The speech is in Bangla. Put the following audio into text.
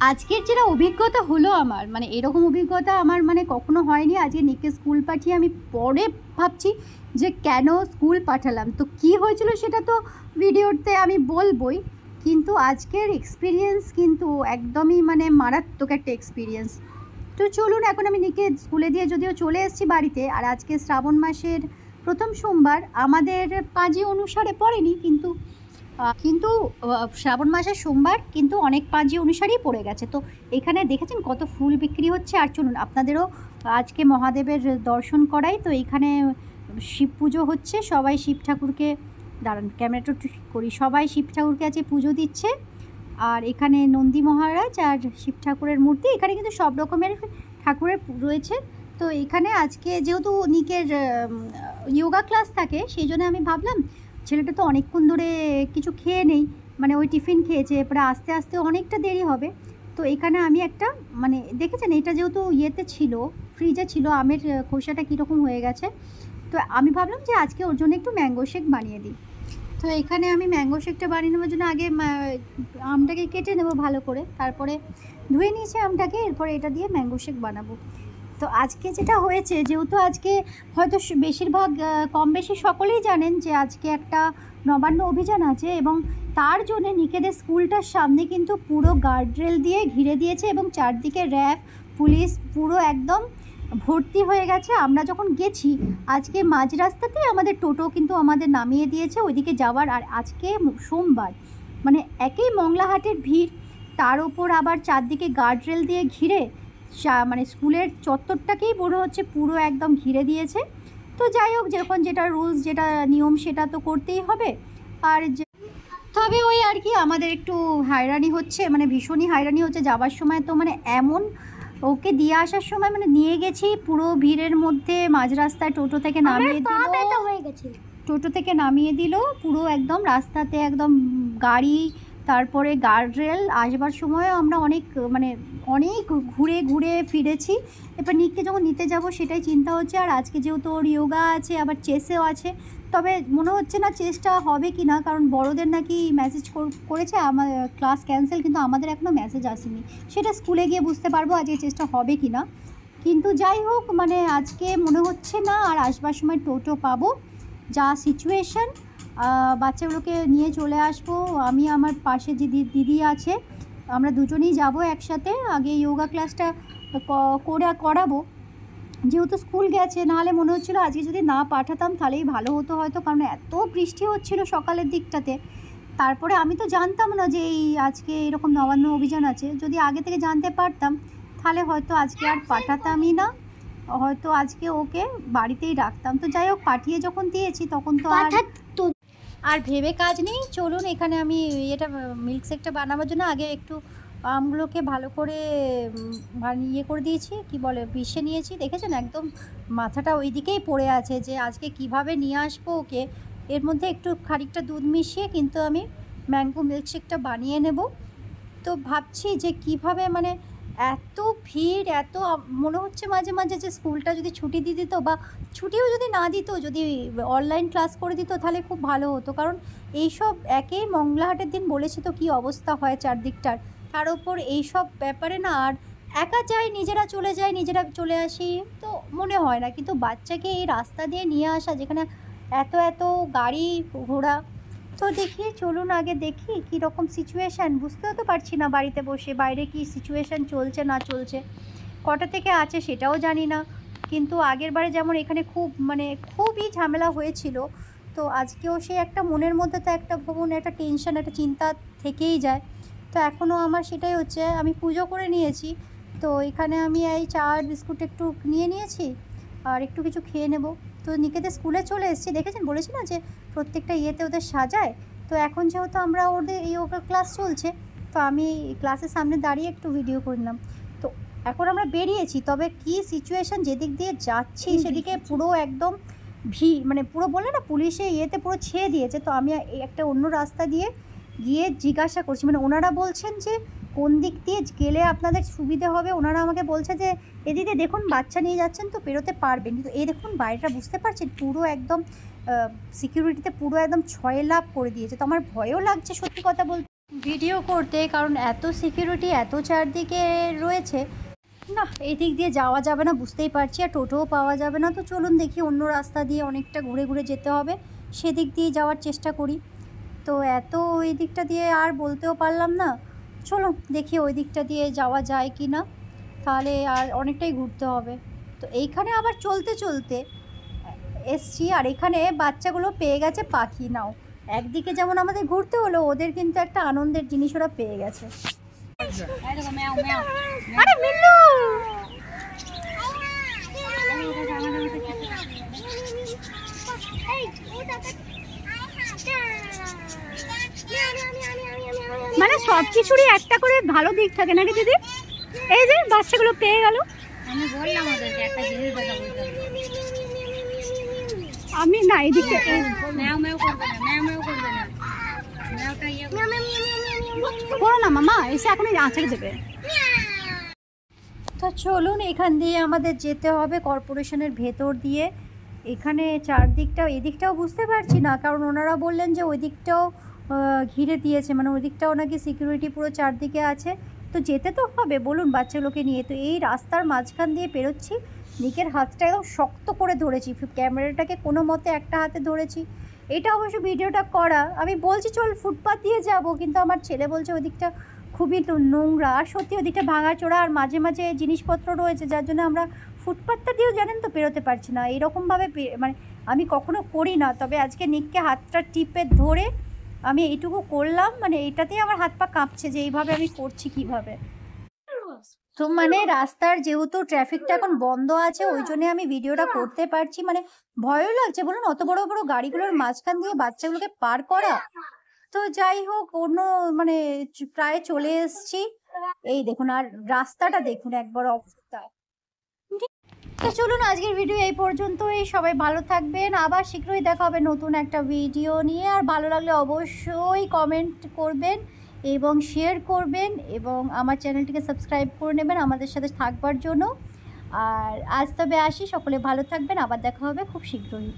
আজকের যেটা অভিজ্ঞতা হলো আমার, মানে এরকম অভিজ্ঞতা আমার মানে কখনো হয়নি। আজকে নিককে স্কুল পাঠিয়ে আমি পরে ভাবছি যে কেন স্কুল পাঠালাম। তো কি হয়েছিল সেটা তো ভিডিওতে আমি বলবই, কিন্তু আজকের এক্সপিরিয়েন্স কিন্তু একদমই মানে মারাত্মক একটা এক্সপিরিয়েন্স। তো চলুন, এখন আমি নিকে স্কুলে দিয়ে যদিও চলে এসেছি বাড়িতে, আর আজকে শ্রাবণ মাসের প্রথম সোমবার। আমাদের পাঁজি অনুসারে পড়েনি, কিন্তু কিন্তু শ্রাবণ মাসের সোমবার কিন্তু অনেক পাঁজি অনুসারেই পড়ে গেছে। তো এখানে দেখেছেন কত ফুল বিক্রি হচ্ছে। আর চলুন আপনাদেরও আজকে মহাদেবের দর্শন করাই। তো এইখানে শিব পুজো হচ্ছে, সবাই শিব ঠাকুরকে, দাঁড়ান ক্যামেরাটা ঠিক করি, সবাই শিব ঠাকুরকে আজকে পুজো দিচ্ছে। আর এখানে নন্দী মহারাজ আর শিব ঠাকুরের মূর্তি, এখানে কিন্তু সব রকমের ঠাকুরের রয়েছে। তো এখানে আজকে যেহেতু নিকের যোগা ক্লাস থাকে, সেই জন্য আমি ভাবলাম ছেলেটা তো অনেকক্ষণ ধরে কিছু খেয়ে নেই, মানে ওই টিফিন খেয়েছে, এরপরে আস্তে আস্তে অনেকটা দেরি হবে। তো এখানে আমি একটা, মানে দেখেছেন এটা যেহেতু ইয়েতে ছিল, ফ্রিজে ছিল, আমের খোসাটা কীরকম হয়ে গেছে। তো আমি ভাবলাম যে আজকে ওর জন্য একটু ম্যাঙ্গো শেক বানিয়ে দিই। তো এখানে আমি ম্যাঙ্গো শেকটা বানিয়ে নেওয়ার জন্য আগে আমটাকে কেটে নেব ভালো করে, তারপরে ধুয়ে নিয়েছি আমটাকে, এরপরে এটা দিয়ে ম্যাঙ্গো শেক বানাবো। তো আজকে যেটা হয়েছে, যেহেতু আজকে হয়তো বেশিরভাগ কম বেশি সকলেই জানেন যে আজকে একটা নবান্ন অভিযান আছে, এবং তার জন্য নিকেদের স্কুলটার সামনে কিন্তু পুরো গার্ডরেল দিয়ে ঘিরে দিয়েছে, এবং চারদিকে র্যাব পুলিশ পুরো একদম ভর্তি হয়ে গেছে। আমরা যখন গেছি আজকে মাঝ রাস্তাতেই আমাদের টোটো কিন্তু আমাদের নামিয়ে দিয়েছে ওইদিকে যাওয়ার। আর আজকে সোমবার, মানে একেই মংলাহাটের ভিড়, তার ওপর আবার চারদিকে গার্ডরেল দিয়ে ঘিরে, মানে স্কুলের চত্বরটাকেই মনে হচ্ছে পুরো একদম ঘিরে দিয়েছে। তো যাই হোক, যখন যেটা রুলস যেটা নিয়ম সেটা তো করতেই হবে। আর তবে ওই আর কি আমাদের একটু হয়রানি হচ্ছে, মানে ভীষণই হয়রানি হচ্ছে যাওয়ার সময়। তো মানে এমন ওকে দিয়ে আসার সময় মানে নিয়ে গেছি পুরো ভিড়ের মধ্যে, মাঝ রাস্তায় টোটো থেকে নামিয়ে দিল, টোটো থেকে নামিয়ে দিল পুরো একদম রাস্তাতে, একদম গাড়ি, তারপরে গার্ডরেল। আসবার সময়ও আমরা অনেক ঘুরে ঘুরে ফিরেছি। এবার নিককে যখন নিতে যাব সেটাই চিন্তা হচ্ছে। আর আজকে যেহেতু ওর যোগা আছে, আবার চেসেও আছে, তবে মনে হচ্ছে না চেষ্টা হবে কি না, কারণ বড়দের নাকি মেসেজ করেছে আমার ক্লাস ক্যান্সেল, কিন্তু আমাদের এখনও মেসেজ আসেনি। সেটা স্কুলে গিয়ে বুঝতে পারবো আজকে চেষ্টা হবে কি না। কিন্তু যাই হোক, মানে আজকে মনে হচ্ছে না আর আসবার সময় টোটো পাবো। যা সিচুয়েশান, বাচ্চাগুলোকে নিয়ে চলে আসবো। আমি, আমার পাশে যে দিদি আছে, আমরা দুজনেই যাব একসাথে। আগে যোগা ক্লাসটা করাবো, যেহেতু স্কুল গেছে। নাহলে মনে হচ্ছিলো আজকে যদি না পাঠাতাম তাহলেই ভালো হতো হয়তো, কারণ এত বৃষ্টি হচ্ছিল সকালের দিকটাতে। তারপরে আমি তো জানতাম না যে এই আজকে এরকম নবান্ন অভিযান আছে। যদি আগে থেকে জানতে পারতাম তাহলে হয়তো আজকে আর পাঠাতামই না, হয়তো আজকে ওকে বাড়িতেই রাখতাম। তো যাই হোক, পাঠিয়ে যখন দিয়েছি তখন তো আর ভেবে কাজ নেই। চলুন, এখানে আমি এটা মিল্কশেকটা বানাবার জন্য আগে একটু আমগুলোকে ভালো করে ইয়ে করে দিয়েছি, কি বলে, পিষে নিয়েছি। দেখেছেন একদম মাথাটা ওই দিকেই পড়ে আছে যে আজকে কিভাবে নিয়ে আসবো ওকে। এর মধ্যে একটু খানিকটা দুধ মিশিয়ে কিন্তু আমি ম্যাঙ্গো মিল্কশেকটা বানিয়ে নেব। তো ভাবছি যে কিভাবে, মানে এত ভিড়, এত মনে হচ্ছে মাঝে মাঝে যে স্কুলটা যদি ছুটি দিয়ে দিত, বা ছুটিও যদি না দিত, যদি অনলাইন ক্লাস করে দিত তাহলে খুব ভালো হতো। কারণ এইসব একেই মংলাহাটের দিন বলেছি তো কী অবস্থা হয় চারদিকটার, তার ওপর এইসব ব্যাপারে না আর একা যাই, নিজেরা চলে যাই, নিজেরা চলে আসি, তো মনে হয় না। কিন্তু বাচ্চাকে এই রাস্তা দিয়ে নিয়ে আসা, যেখানে এত এত গাড়ি ঘোড়া, তো দেখি, চলুন আগে দেখি কী রকম সিচুয়েশান। বুঝতেও তো পারছি না বাড়িতে বসে বাইরে কী সিচুয়েশান চলছে না চলছে, কটা থেকে আছে সেটাও জানি না। কিন্তু আগের বারে যেমন এখানে খুবই ঝামেলা হয়েছিল, তো আজকেও সে একটা মনের মধ্যে তো একটা একটা টেনশন, একটা চিন্তা থেকেই যায়। তো এখনও আমার সেটাই হচ্ছে। আমি পুজো করে নিয়েছি, তো এখানে আমি এই চা আর বিস্কুট একটু নিয়ে নিয়েছি, আর একটু কিছু খেয়ে নেব। তো নিকেতে স্কুলে চলে এসেছি, দেখেছেন বলেছি না যে প্রত্যেকটা ইয়েতে ওদের সাজায়। তো এখন যেহেতু আমরা ওদের যোগা ক্লাস চলছে, তো আমি ক্লাসের সামনে দাঁড়িয়ে একটু ভিডিও করলাম। তো এখন আমরা বেরিয়েছি, তবে কি সিচুয়েশান, যেদিক দিয়ে যাচ্ছি সেদিকে পুরো একদম পুরো বলে না পুলিশে ইয়েতে পুরো ছেয়ে দিয়েছে। তো আমি একটা অন্য রাস্তা দিয়ে গিয়ে জিজ্ঞাসা করছি, মানে ওনারা বলছেন যে কোন দিক দিয়ে গেলে আপনাদের সুবিধে হবে। ওনারা আমাকে বলছে যে এদিকে দেখুন বাচ্চা নিয়ে যাচ্ছেন তো পেরোতে পারবেন, কিন্তু এই দেখুন বাইরেটা বুঝতে পারছেন পুরো একদম সিকিউরিটিতে পুরো একদম ছয় লাভ করে দিয়েছে। তো আমার ভয়ও লাগছে সত্যি কথা বলতে। ভিডিও করতে, কারণ এত সিকিউরিটি এত চারদিকে রয়েছে না, এই দিক দিয়ে যাওয়া যাবে না বুঝতেই পারছি, আর টোটোও পাওয়া যাবে না। তো চলুন দেখি অন্য রাস্তা দিয়ে অনেকটা ঘুরে ঘুরে যেতে হবে, সেদিক দিয়ে যাওয়ার চেষ্টা করি। তো এত ওই দিকটা দিয়ে আর বলতেও পারলাম না, চলো দেখি ওই দিকটা দিয়ে যাওয়া যায় কি না, তাহলে আর অনেকটাই ঘুরতে হবে। তো এইখানে আবার চলতে চলতে এসছি, আর এখানে বাচ্চাগুলো পেয়ে গেছে পাখি। নাও, একদিকে যেমন আমাদের ঘুরতে হলো, ওদের কিন্তু একটা আনন্দের জিনিস ওরা পেয়ে গেছে। আরে মিল্লু, মানে সব কিছুরই একটা করে ভালো দিক থাকে নাকি দিদি? এই যে বাচ্চাগুলো পেয়ে গেল, আমি বললাম ওদেরকে একটা জিনিস দেখা বলতে আমি না এদিকে ম্যাও ম্যাও করবে না, ম্যাও ম্যাও করবে না, ম্যাওটা ইয়ে করো না মামা, এসে এখনই আঁচড়ে দেবে। তো চলুন, এখান দিয়ে আমাদের যেতে হবে কর্পোরেশনের ভেতর দিয়ে। এখানে চারদিকটাও, এদিকটাও বুঝতে পারছি না, কারণ ওনারা বললেন যে ওই দিকটাও ঘিরে দিয়েছে, মানে ওই দিকটাও নাকি সিকিউরিটি পুরো চারদিকে আছে। তো যেতে তো হবে বলুন বাচ্চাগুলোকে নিয়ে। তো এই রাস্তার মাঝখান দিয়ে পেরোচ্ছি, নিকের হাতটা একদম শক্ত করে ধরেছি, ক্যামেরাটাকে কোনো মতে একটা হাতে ধরেছি। এটা অবশ্য ভিডিওটা করা, আমি বলছি চল ফুটপাথ দিয়ে যাব, কিন্তু আমার ছেলে বলছে ওই দিকটা খুবই নোংরা, আর সত্যি ওদিকটা ভাঙাচোরা আর মাঝে মাঝে জিনিসপত্র রয়েছে, যার জন্য আমরা ফুটপাথটা দিয়েও জানেন তো পেরোতে পারছি না। এইরকমভাবে মানে আমি কখনো করি না, তবে আজকে নিককে হাতটা টিপে ধরে আমি এইটুকু করলাম, মানে এইটাতেই আমার হাত পা কাঁপছে যে এইভাবে আমি করছি কিভাবে। তো মানে রাস্তার যেহেতু ট্রাফিকটা এখন বন্ধ আছে, ওই জন্য আমি ভিডিওটা করতে পারছি। মানে ভয়ও লাগছে বলুন, অত বড় বড় গাড়িগুলোর মাঝখান দিয়ে বাচ্চাগুলোকে পার করা। তো যাই হোক, অন্য মানে প্রায় চলে এসেছি। এই দেখুন, আর রাস্তাটা দেখুন একবার অবস্থা। তো চলুন আজকের ভিডিও এই পর্যন্তই, সবাই ভালো থাকবেন, আবার শীঘ্রই দেখা হবে নতুন একটা ভিডিও নিয়ে। আর ভালো লাগলে অবশ্যই কমেন্ট করবেন এবং শেয়ার করবেন, এবং আমার চ্যানেলটিকে সাবস্ক্রাইব করে নেবেন আমাদের সাথে থাকবার জন্য। আর আজ তবে আসি, সকলে ভালো থাকবেন, আবার দেখা হবে খুব শীঘ্রই।